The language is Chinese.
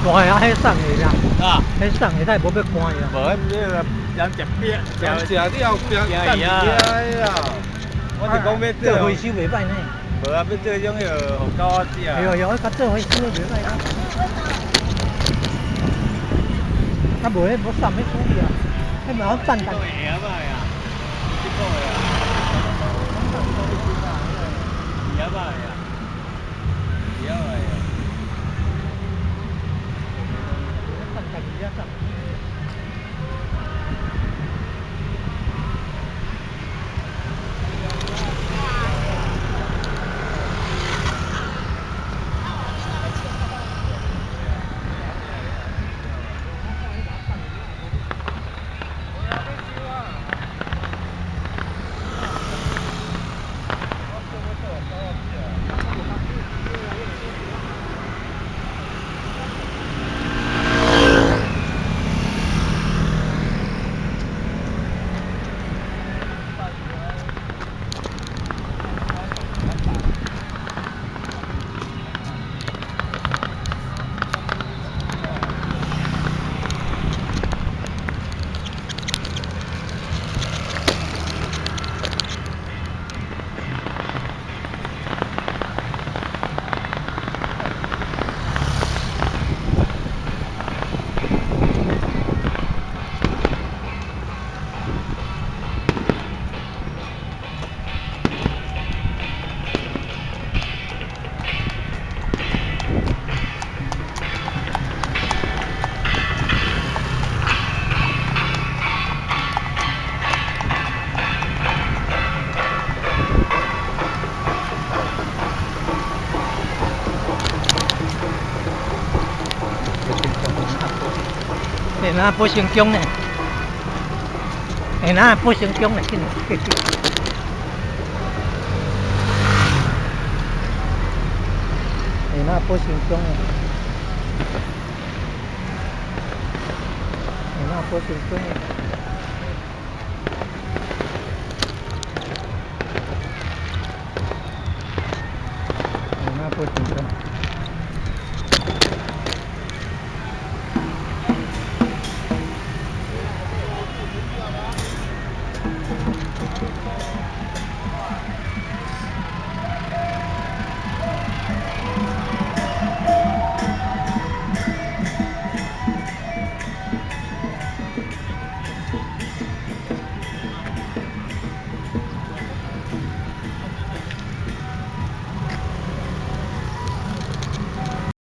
大个啊，迄送的啦，啊，迄送的，咱无要关伊啊。无迄个人食饼，食了饼蛋啊。我是讲要做回收袂歹呢。无啊，要做种迄个互狗仔食。有，甲做回收袂歹啊。啊，无迄无送迄处理啊，迄嘛好赞赞。会啊嘛呀，这个呀，会啊嘛呀，会啊嘛呀。赞赞一下赞。下哪不成功呢？下哪不成功呢？下哪不成功呢？下哪不成功呢？